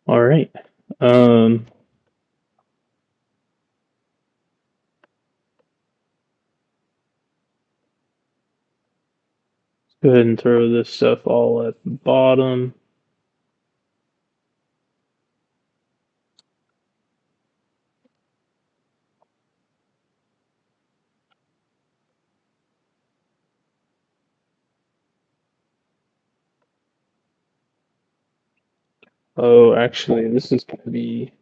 All right. Um, Go ahead and throw this stuff all at the bottom. Oh, actually, this is going to be,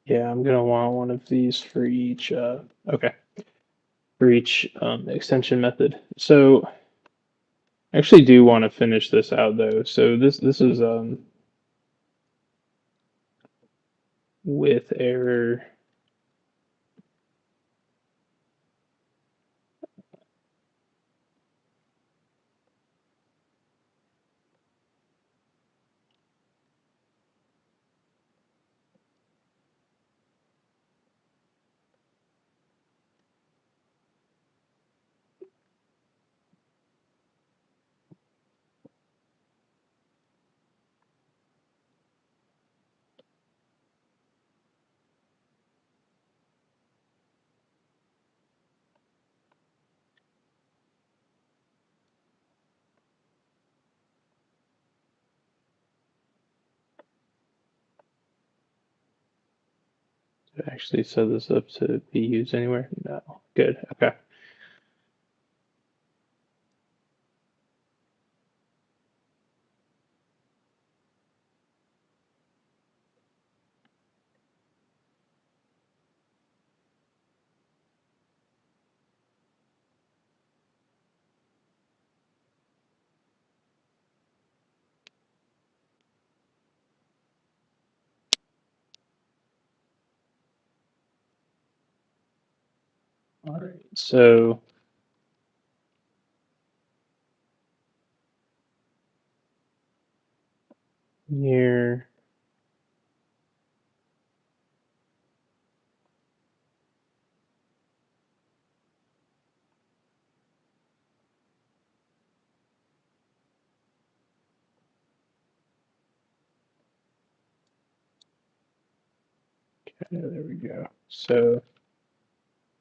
yeah, I'm going to want one of these for each, okay, for each extension method. So I actually do want to finish this out though. So this is with error. Did I actually set this up to be used anywhere? No. Good. Okay. All right. So here, okay, there we go. So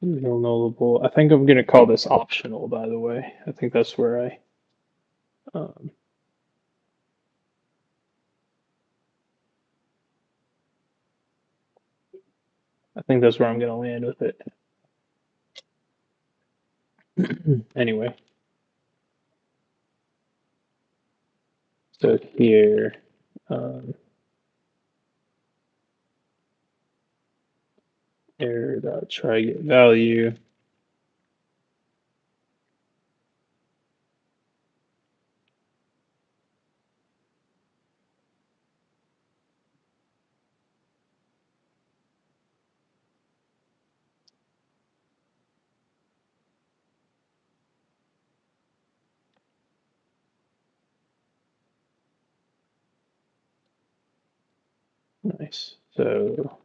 no nullable. I think I'm gonna call this optional, by the way. I think that's where um, I think that's where I'm gonna land with it. Anyway, so here, um, error dot try get value. Nice. So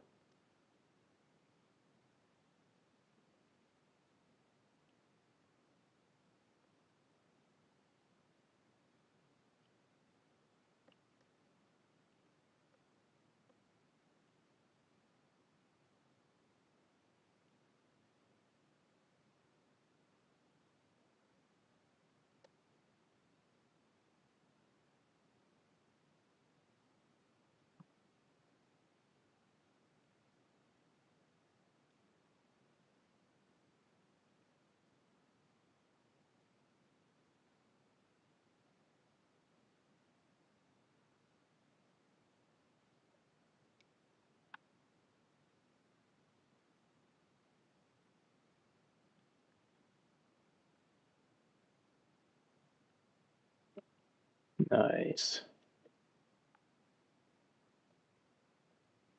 Nice.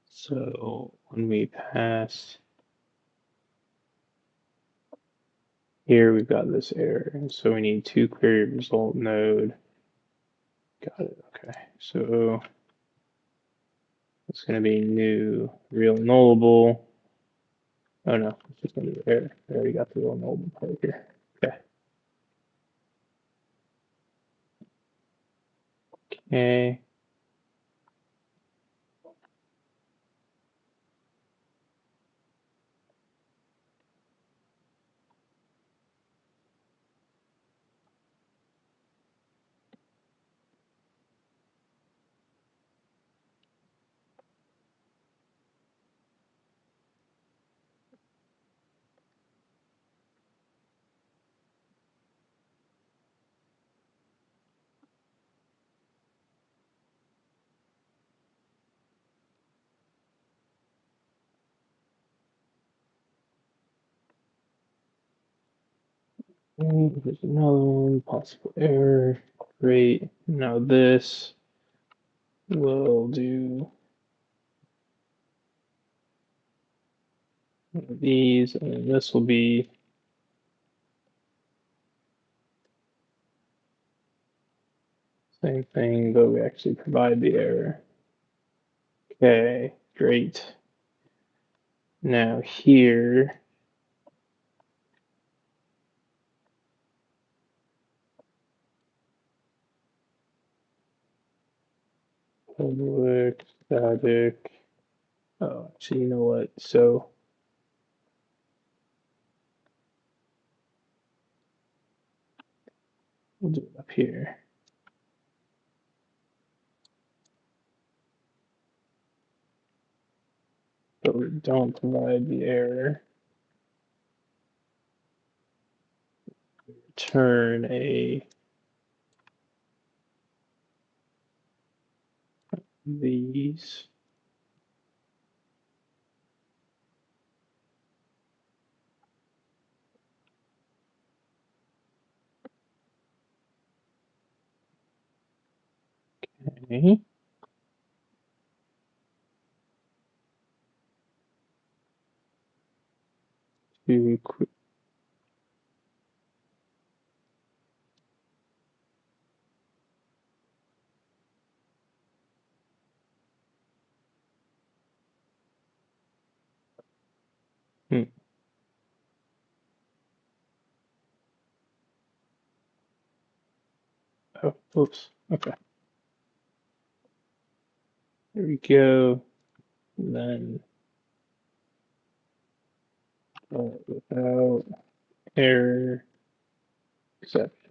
So when we pass here, we've got this error. And so we need to query result node. Got it. Okay. So it's going to be new real nullable. Oh no, it's just going to be error. I already got the real nullable part here. Okay. Okay. There's another one, possible error. Great. Now this will do one of these, and then this will be same thing, but we actually provide the error. Okay, great. Now here, public static. Oh, actually, you know what? So we'll do it up here. But we don't provide the error. Return a these. Okay. To hmm. Oh, oops. Okay. There we go. And then without error exception.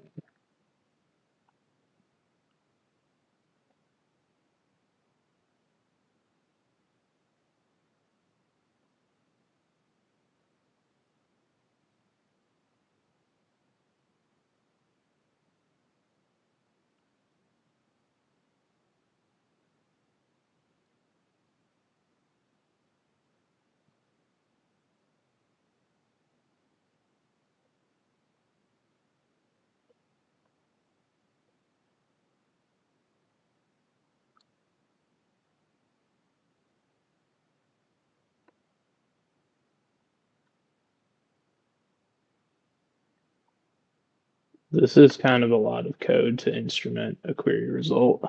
This is kind of a lot of code to instrument a query result. I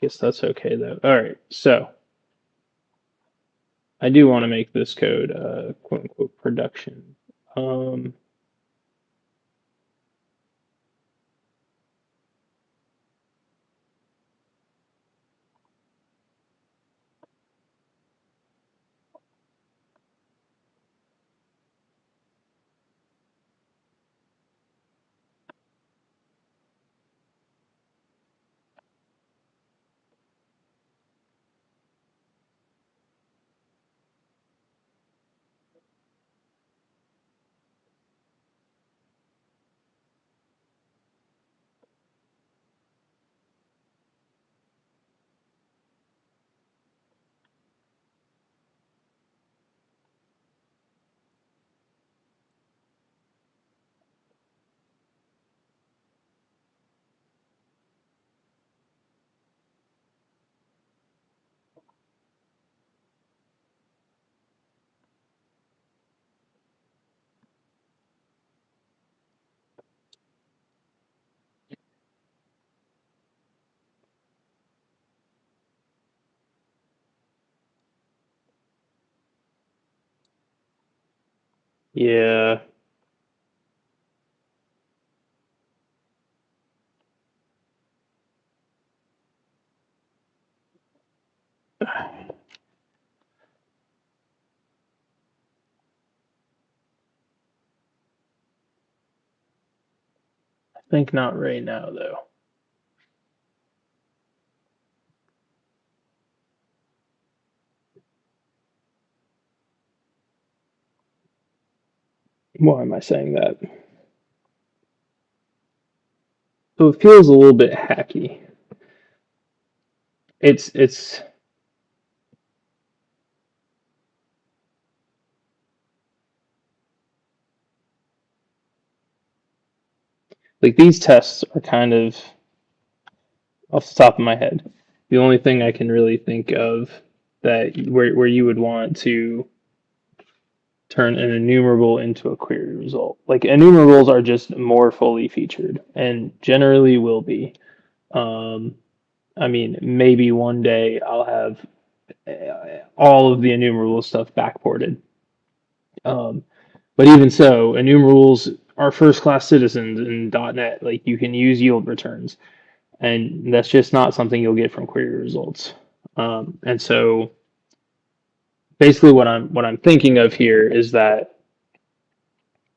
guess that's okay though. All right, so I do want to make this code quote unquote production. Um, Yeah. I think not right now though. Why am I saying that? So it feels a little bit hacky. It's like these tests are kind of off the top of my head. The only thing I can really think of that where you would want to turn an enumerable into a query result. Like enumerables are just more fully featured and generally will be. Um, I mean, maybe one day I'll have all of the enumerable stuff backported. Um, but even so, enumerables are first class citizens in .NET. Like you can use yield returns, and that's just not something you'll get from query results. And so basically, what I'm thinking of here is that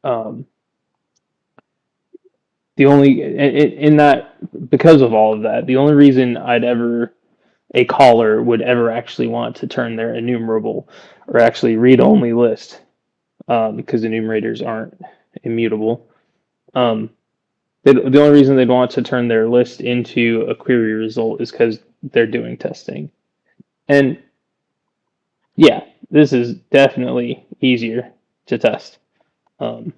um, the only in that because of all of that, the only reason I'd ever a caller would ever actually want to turn their enumerable or actually read only list because enumerators aren't immutable. Um, the only reason they'd want to turn their list into a query result is because they're doing testing. And yeah, this is definitely easier to test. Um,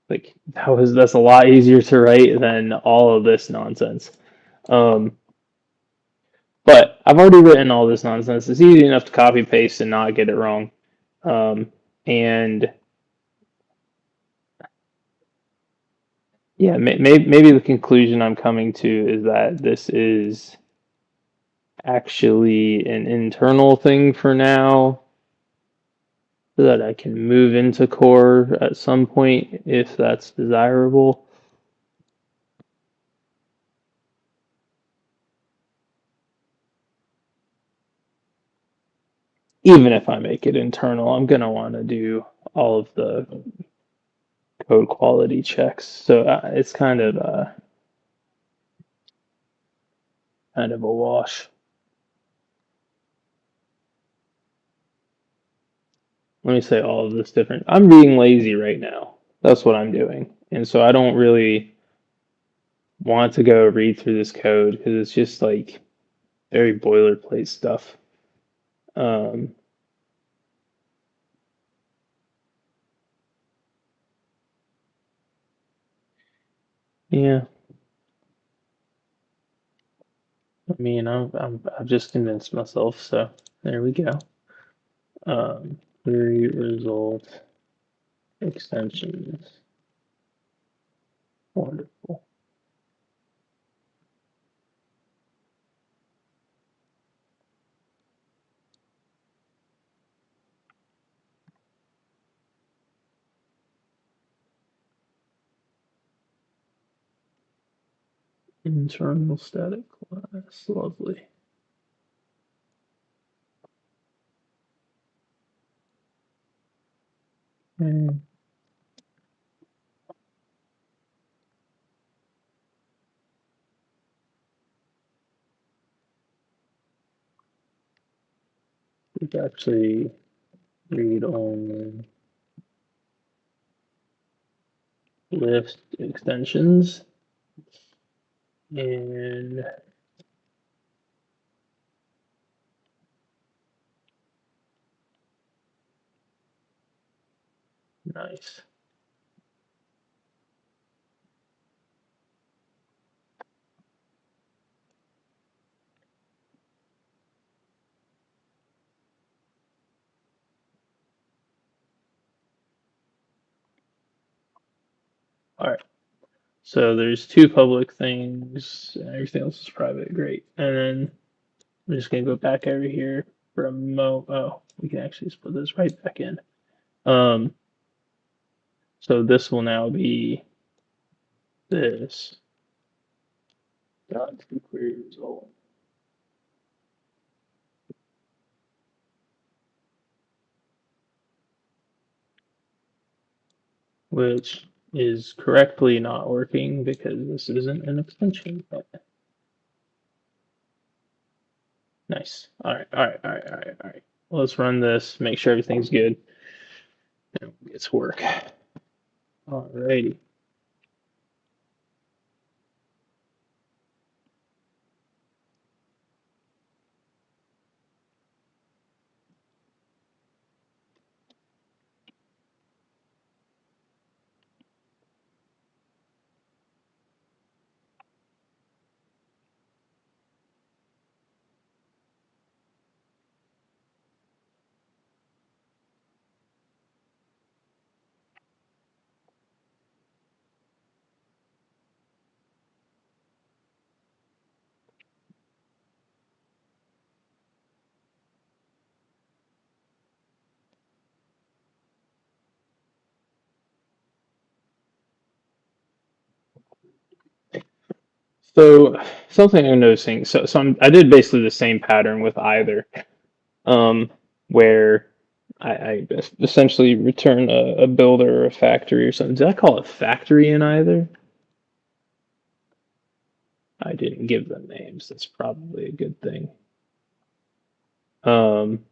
like that's a lot easier to write than all of this nonsense. Um, but I've already written all this nonsense. It's easy enough to copy paste and not get it wrong. Um, and yeah, maybe the conclusion I'm coming to is that this is actually an internal thing for now, so that I can move into core at some point if that's desirable. Even if I make it internal, I'm gonna want to do all of the code quality checks. So it's kind of a wash. Let me say all of this different. I'm being lazy right now. That's what I'm doing, and so I don't really want to go read through this code because it's just like very boilerplate stuff. Um, yeah, I mean, I've just convinced myself, so there we go. Query result extensions. Wonderful. Internal static class. Lovely. And we can actually read only list extensions and nice. All right. So there's two public things. Everything else is private. Great. And then I'm just gonna go back over here for a mo. Oh, we can actually split this right back in. Um, So this will now be this dot to query result, which is correctly not working because this isn't an extension. But nice. All right, all right, all right, all right, all right. Let's run this, make sure everything's good, and we'll get to work. Alrighty. So something I'm noticing. I did basically the same pattern with either, um, where I essentially return a builder or a factory or something. Did I call it factory in either? I didn't give them names. That's probably a good thing. Um,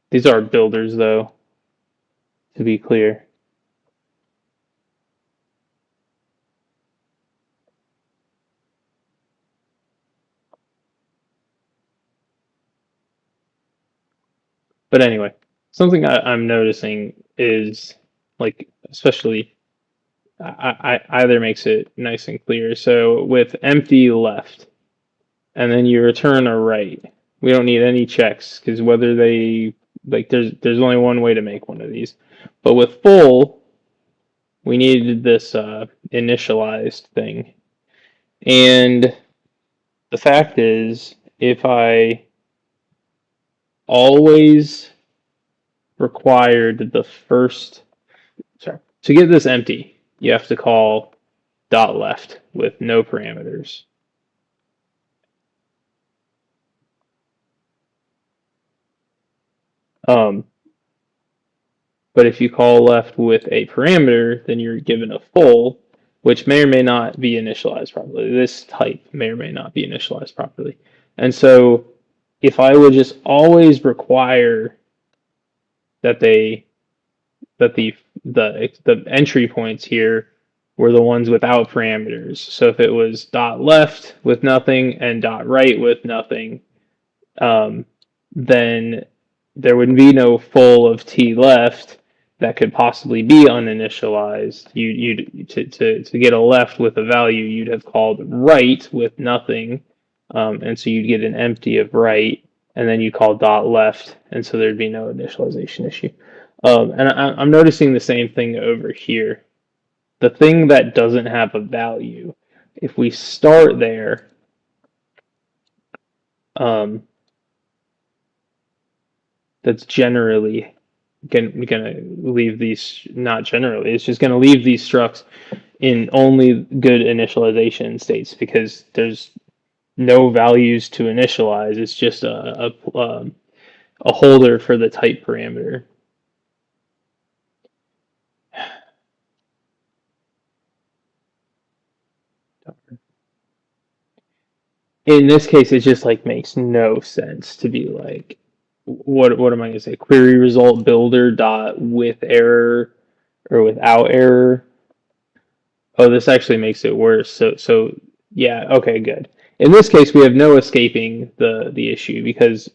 these are builders, though, to be clear. But anyway, something I'm noticing is like, especially either makes it nice and clear. So with empty left, and then you return a right, we don't need any checks because whether they like, there's only one way to make one of these. But with full, we needed this initialized thing. And the fact is, if I always required the first, sorry, to get this empty, you have to call dot left with no parameters. Um, but if you call left with a parameter, then you're given a full, which may or may not be initialized properly. This type may or may not be initialized properly. And so if I would just always require that they that the entry points here were the ones without parameters. So if it was dot left with nothing and dot right with nothing, um, then there would be no full of t left that could possibly be uninitialized. You'd to get a left with a value, you'd have called right with nothing, and so you'd get an empty of right, and then you call dot left, and so there'd be no initialization issue. And I'm noticing the same thing over here. The thing that doesn't have a value, if we start there, um, that's generally gonna leave these, not generally, it's just gonna leave these structs in only good initialization states because there's no values to initialize. It's just a holder for the type parameter. In this case, it just like makes no sense to be like, what am I gonna say? Query result builder dot with error or without error. Oh, this actually makes it worse. So yeah, okay, good. In this case, we have no escaping the issue because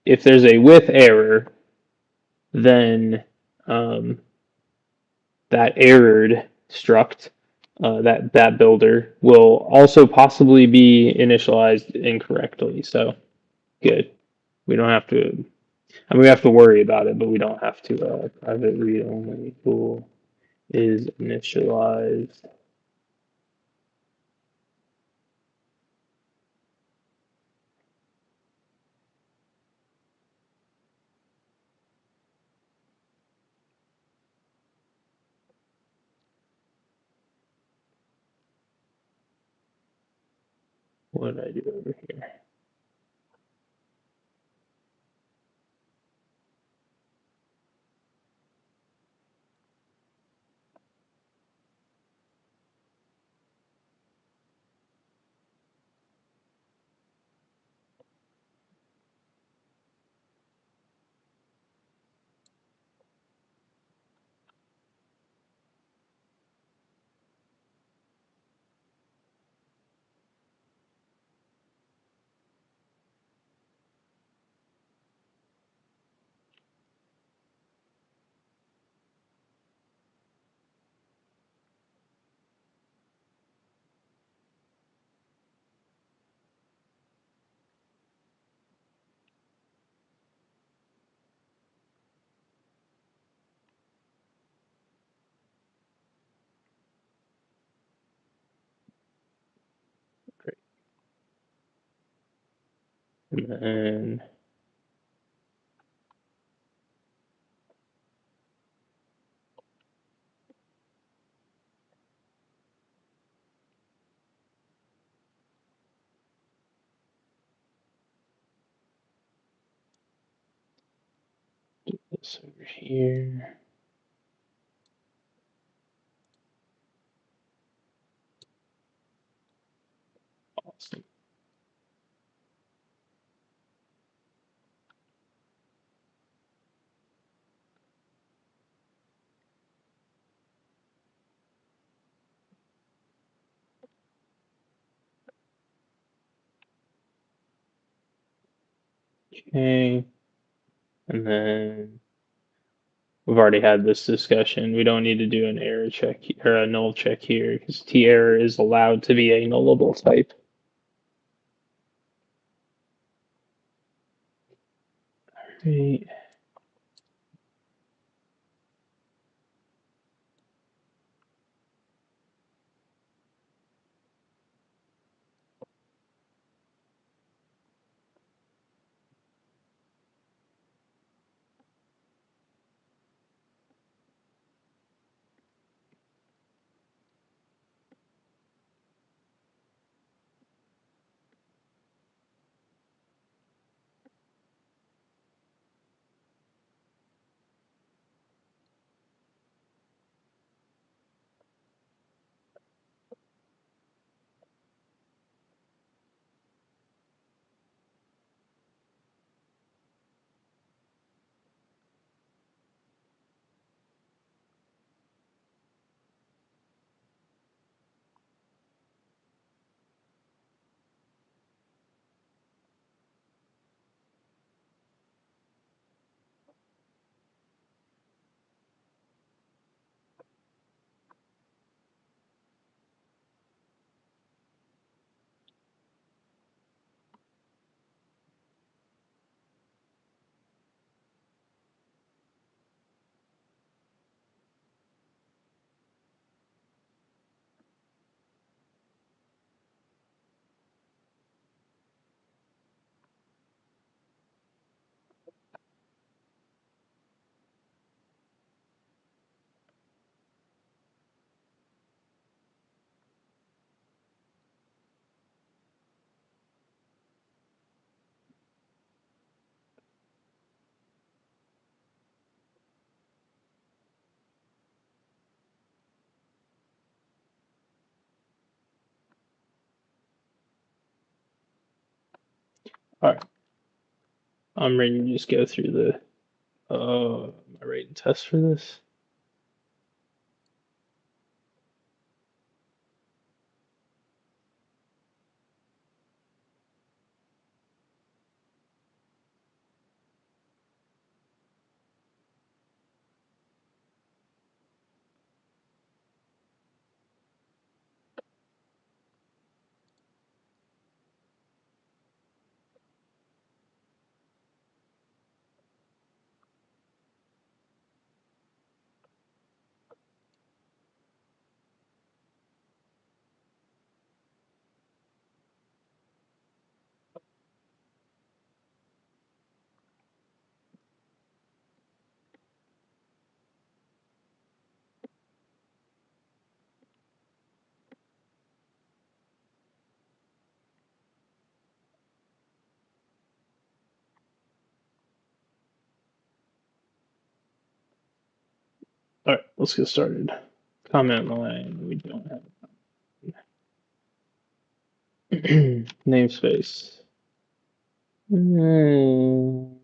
if there's a with error, then um, that errored struct, that builder will also possibly be initialized incorrectly. So good. We don't have to. I mean, we have to worry about it, but we don't have to. Private read only bool is initialized. What did I do over here? Great. And then do this over here. Awesome. Okay. And then we've already had this discussion. We don't need to do an error check or a null check here because T error is allowed to be a nullable type. Right. All right. I'm ready to just go through the am I writing test for this? All right, let's get started. Comment line. We don't have namespace. Hmm.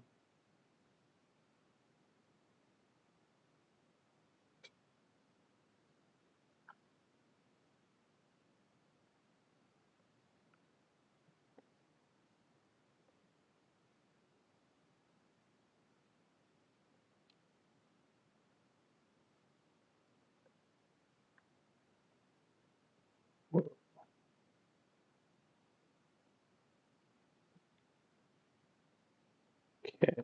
Okay.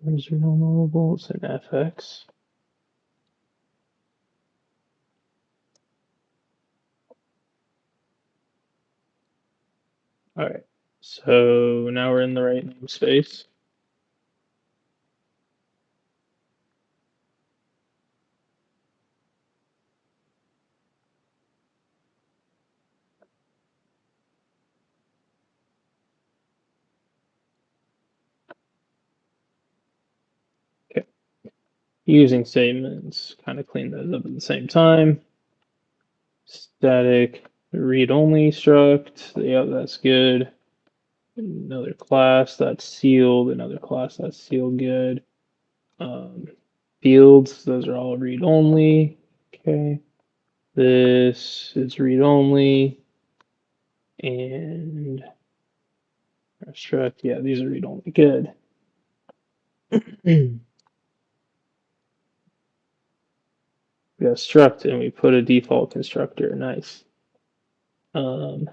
Where's real knowable? It's in FX. All right. So now we're in the right namespace. Okay. Using statements, kind of clean those up at the same time. Static read only struct. Yeah, that's good. Another class that's sealed. Another class that's sealed. Good. Um, Fields, those are all read only. Okay. This is read only. And our struct, yeah, these are read only. Good. We got struct and we put a default constructor. Nice. Um,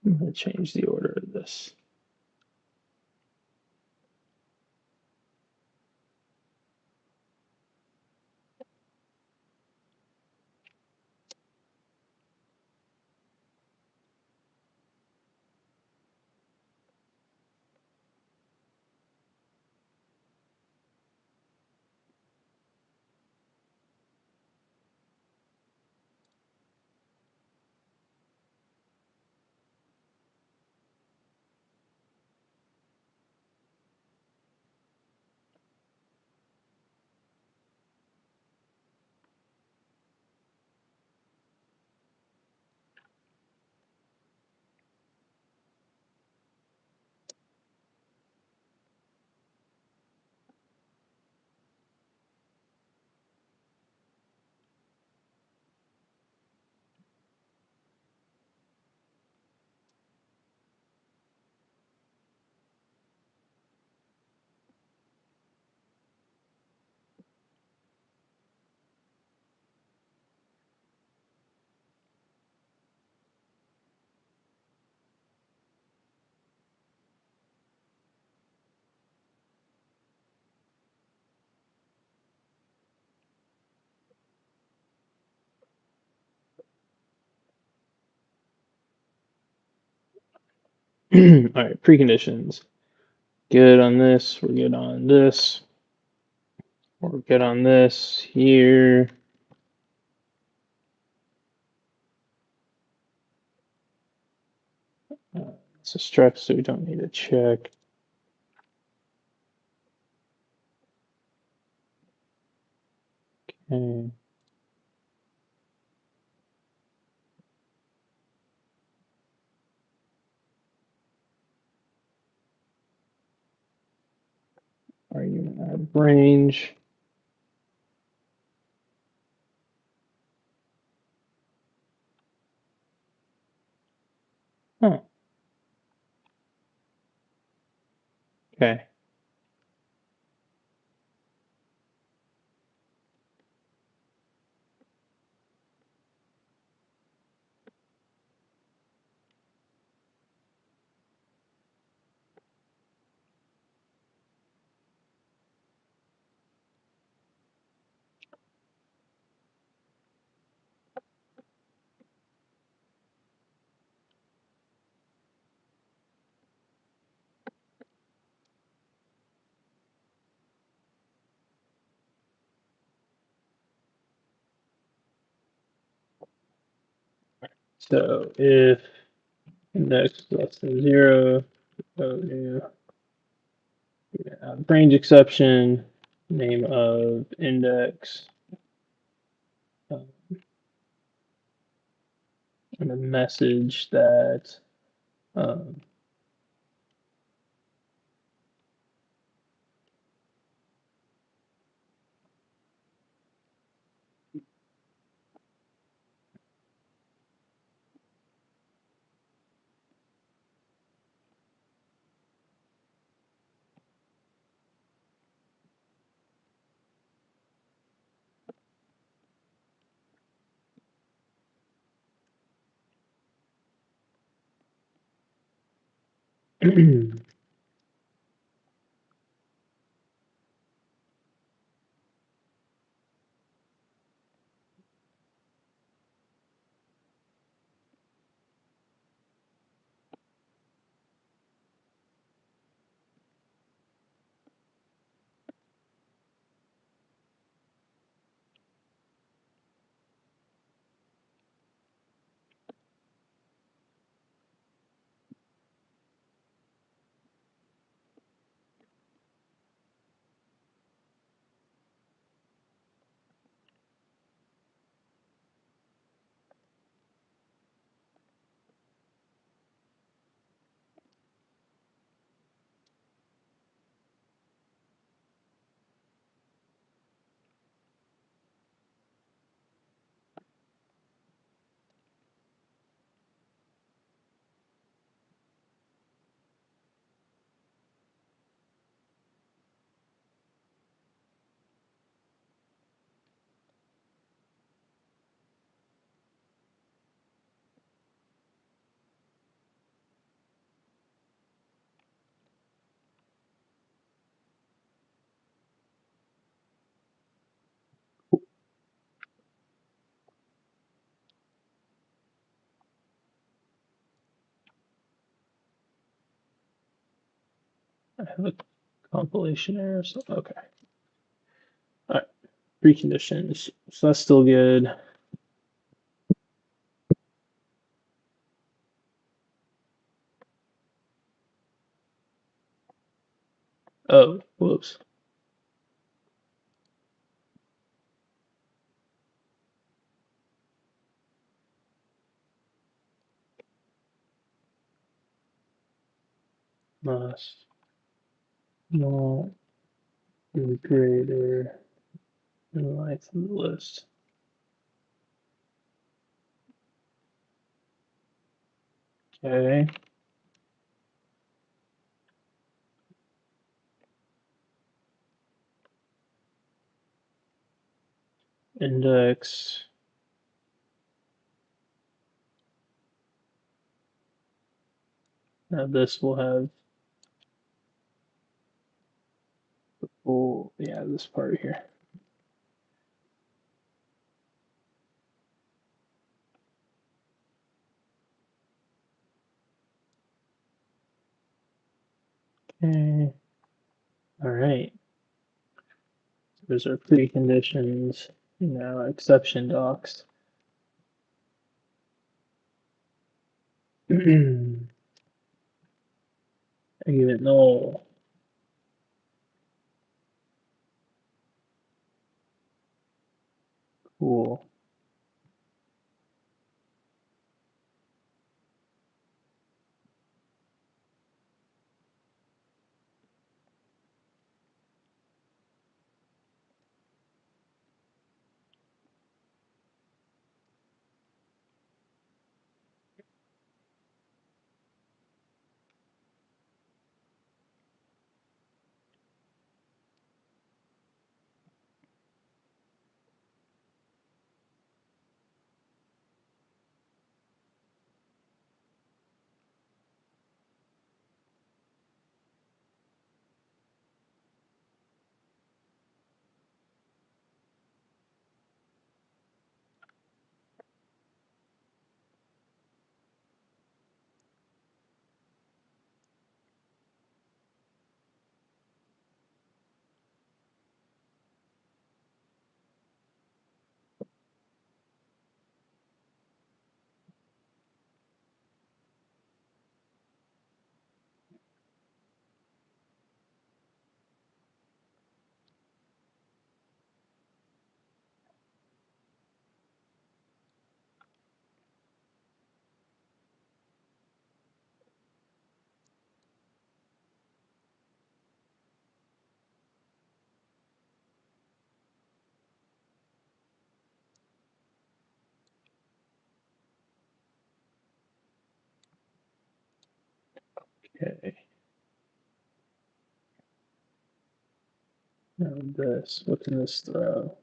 I'm going to change the order of this. All right, preconditions. Good on this. We're good on this. We're good on this here. It's a struct, so we don't need to check. Okay. Argument out of range. Huh. Okay. So if index less than 0, go new range exception, name of index, and a message that um, I have a compilation error. So, okay. All right. Preconditions. So that's still good. Oh, whoops. Must not be greater than length of the list. Okay. Index. Now this will have full, yeah, this part here. Okay. All right. Those are preconditions. Now exception docs. Argument null. Cool. Okay. Now this, what can this throw?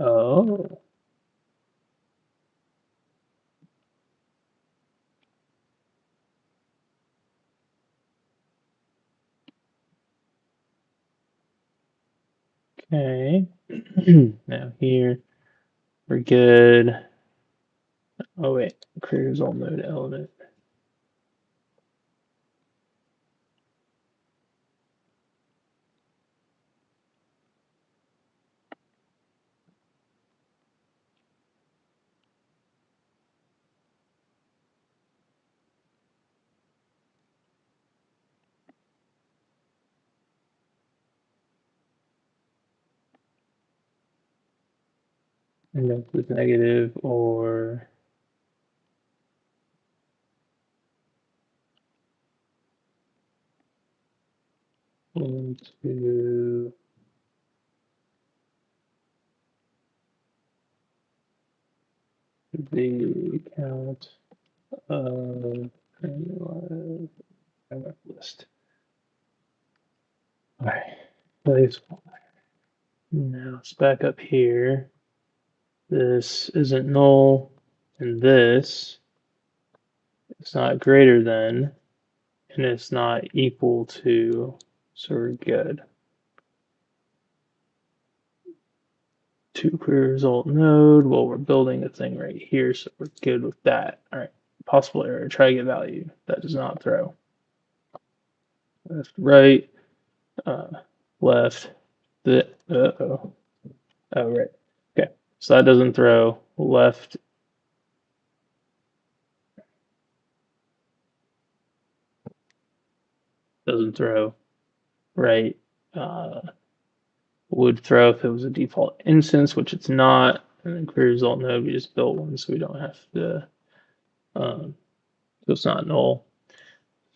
Oh, okay. Now here, we're good. Oh wait, create result node element. Index is negative or into the count of list. All right, place. Now it's back up here. This isn't null, and this is not greater than, and it's not equal to, so we're good. To query result node, well, we're building a thing right here, so we're good with that. All right, possible error, try to get value. That does not throw. Left, right, uh, left, the, uh-oh. Oh, right. Okay, so that doesn't throw. Left doesn't throw. Right would throw if it was a default instance, which it's not. And then query result node, we just built one, so we don't have to, so it's not null.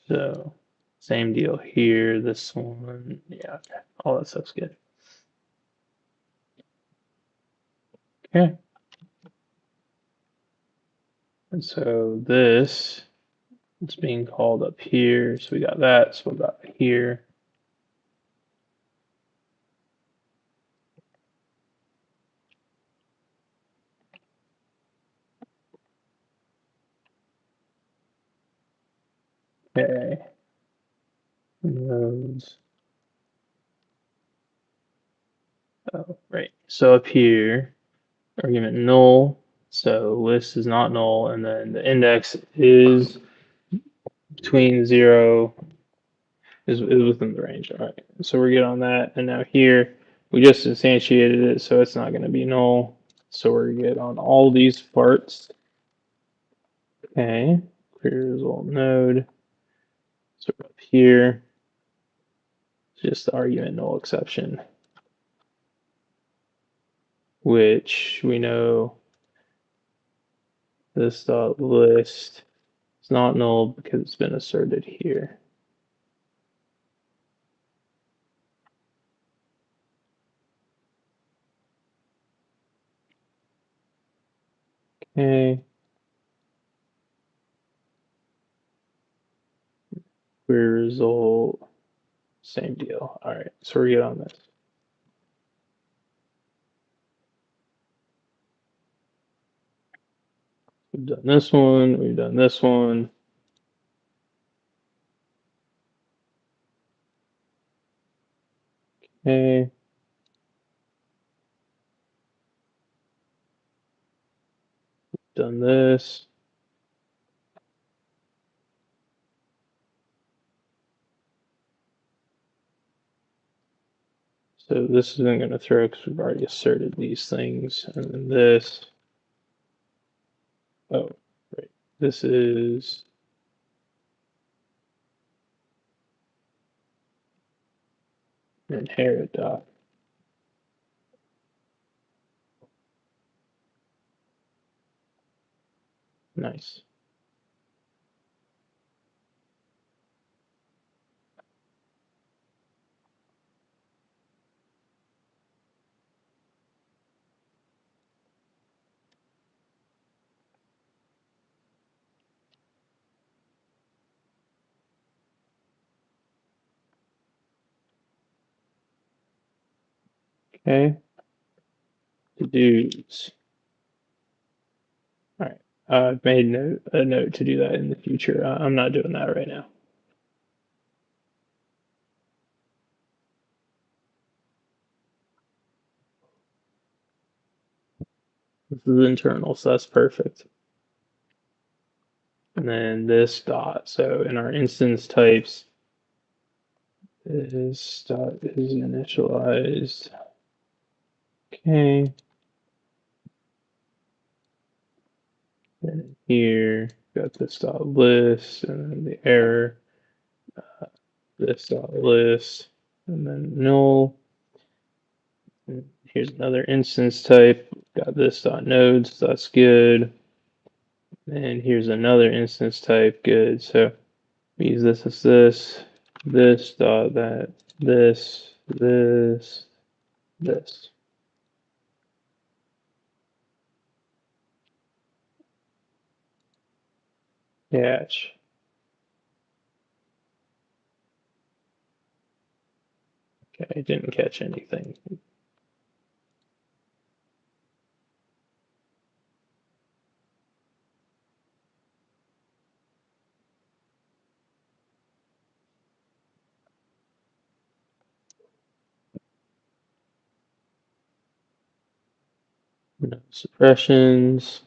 So same deal here. This one, yeah, okay. All that stuff's good. Okay. And so this is being called up here. So we got that. So what about here? Okay. Nodes. Oh, right. So up here, argument null. So list is not null, and then the index is between 0 is within the range. All right. So we're good on that. And now here, we just instantiated it, so it's not going to be null. So we're good on all these parts. Okay. Query result node. So up here, just the argument null exception, which we know this dot list is not null because it's been asserted here. Okay. result, same deal. All right, so we're good on this. We've done this one, we've done this one. Okay. Done this. So this isn't going to throw because we've already asserted these things. And then this. Oh, right. This is inherit dot. Nice. Okay. To do's. All right. I've made a note to do that in the future. I'm not doing that right now. This is internal, so that's perfect. And then this dot. So in our instance types, this dot is initialized. Okay. Then here, got this dot list, and then the error, this dot list, and then null. And here's another instance type. Got this dot nodes, so that's good. And here's another instance type, good. So we use this as this dot that, this, this. Catch. Okay, I didn't catch anything. No suppressions.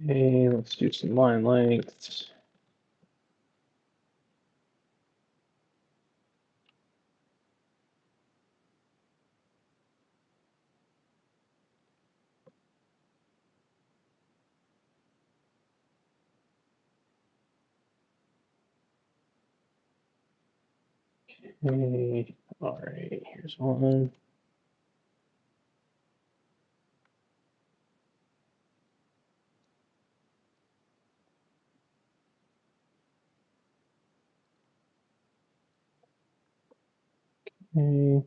Okay, let's do some line lengths. Okay, all right, here's one. Okay.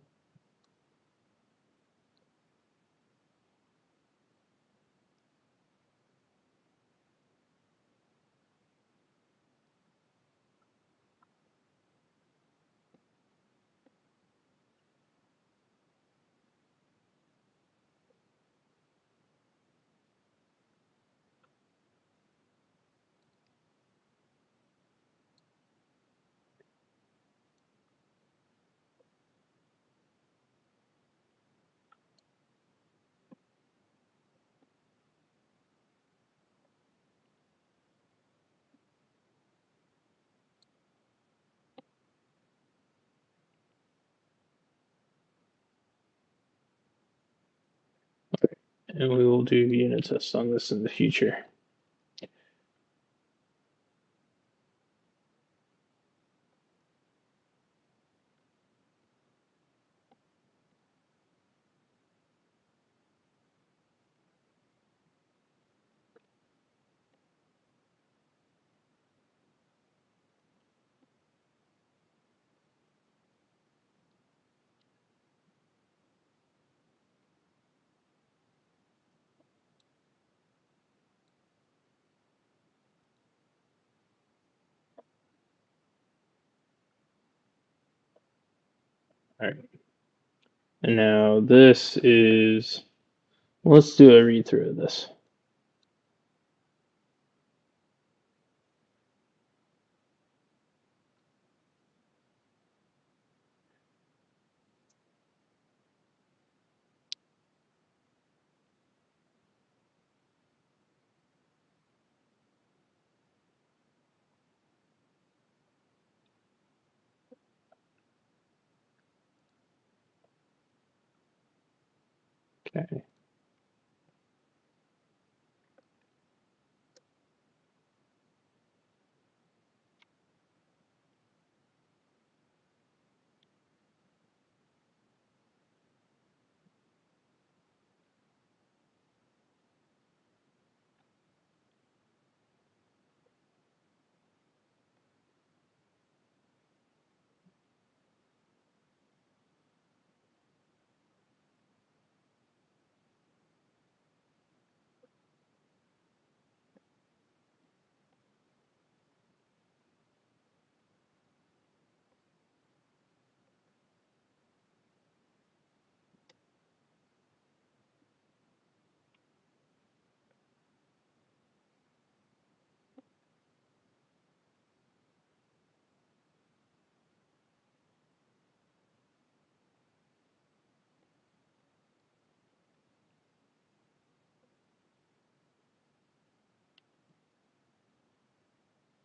And we will do unit tests on this in the future. All right. And now this is, let's do a read through of this. Okay.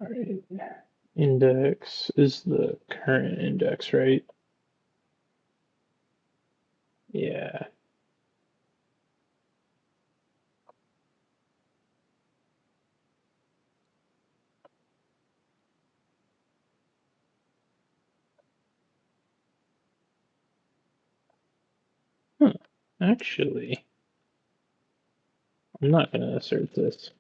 All right. Index is the current index, right? Yeah. Huh. Actually, I'm not going to assert this.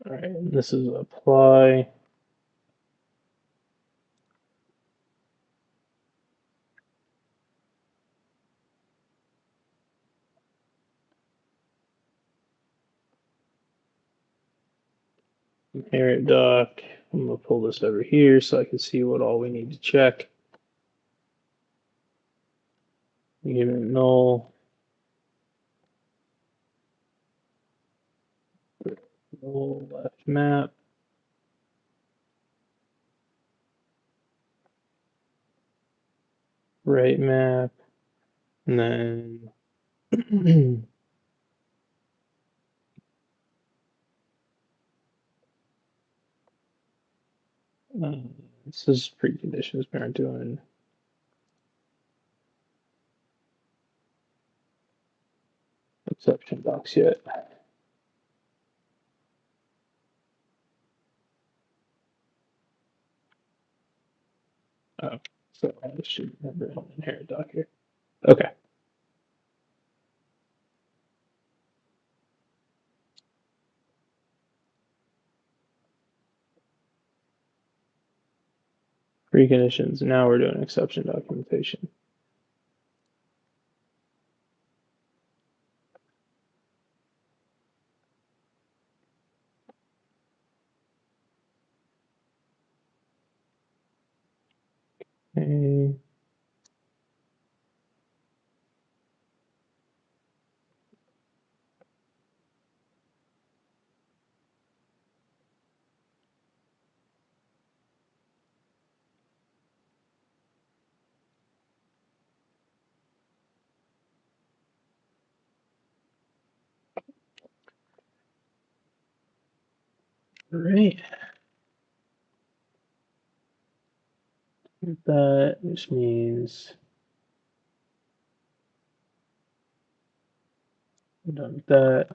All right. This is apply. Inherit doc. I'm going to pull this over here so I can see what all we need to check. Give it null. Null left map. Right map. And then this is preconditions. We aren't doing exception docs yet. Oh, so I should remember an inherit doc here. Okay. Preconditions. Now we're doing exception documentation. Okay. All right. that, which means we're done with that.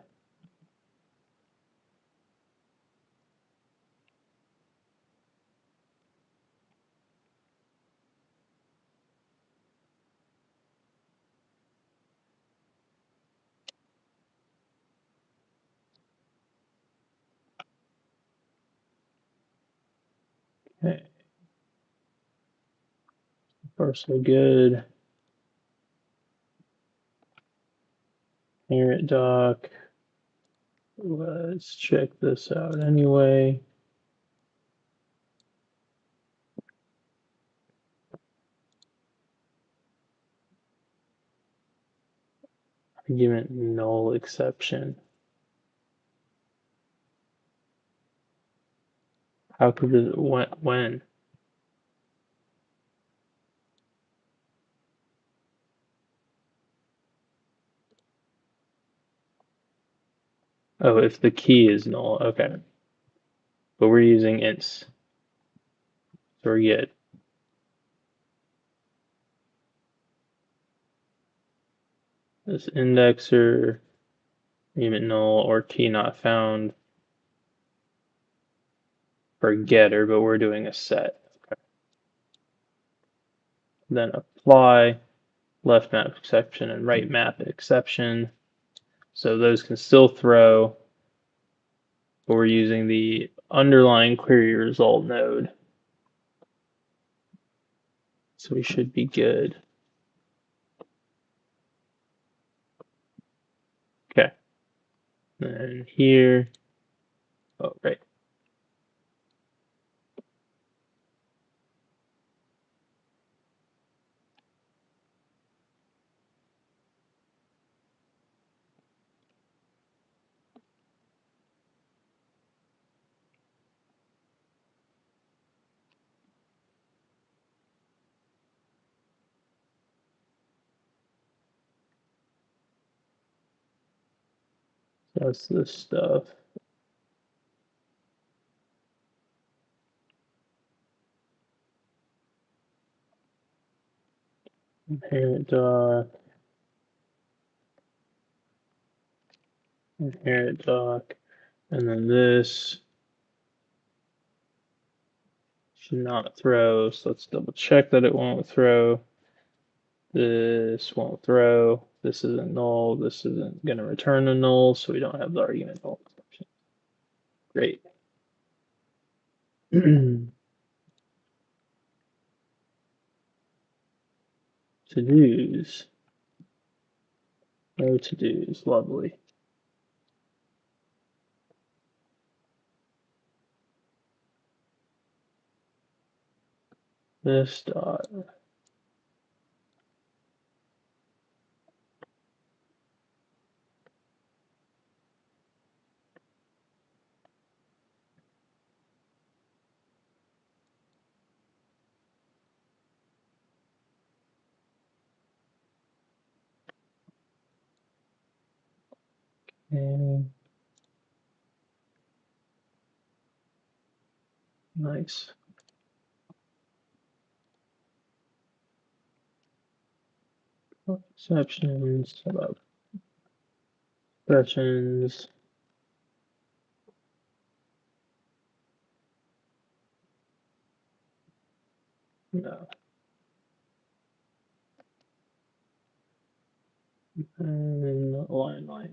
Okay, far so good. Parent doc. Let's check this out anyway. Argument null exception. How could it, when? Oh, if the key is null, okay. But we're using ints, so we're good. This indexer, argument null, or key not found for getter, but we're doing a set. Okay. Then apply left map exception and right map exception. So those can still throw, but we're using the underlying query result node. So we should be good. Okay. And here, oh, right. So that's this stuff. Inherit doc, inherit doc, and then this should not throw. So let's double check that it won't throw. This won't throw. This isn't null. This isn't going to return a null, so we don't have the argument null exception. Great. To-dos. No to-dos. Lovely. This dot. Okay. Nice. Exceptions. How about expressions? No. And line lengths.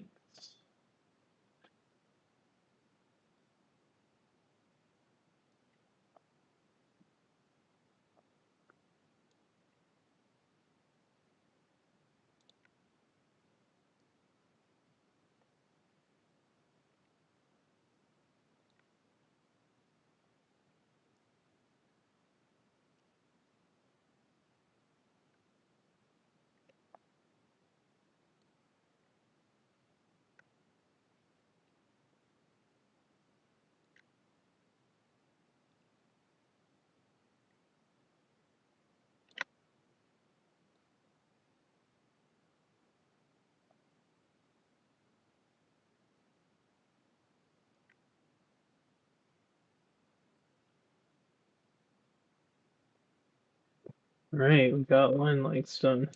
All right, we got line lengths done.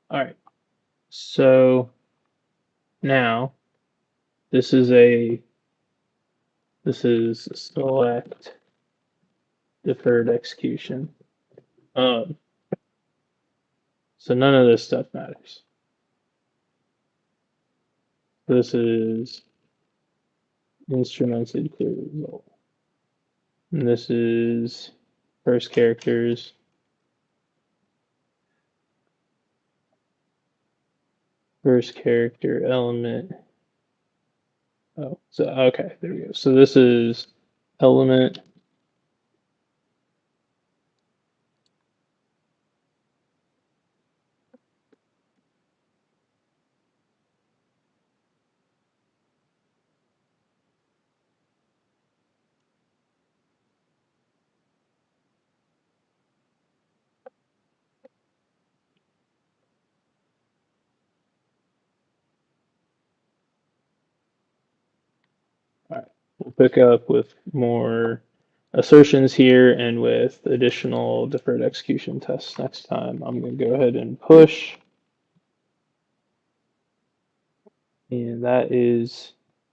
All right, so now this is select deferred execution. Um, so none of this stuff matters. This is instrumented clear result. And this is first characters. First character element. Oh, so okay, there we go. So this is element. All right, we'll pick up with more assertions here and with additional deferred execution tests next time. I'm going to go ahead and push. And that is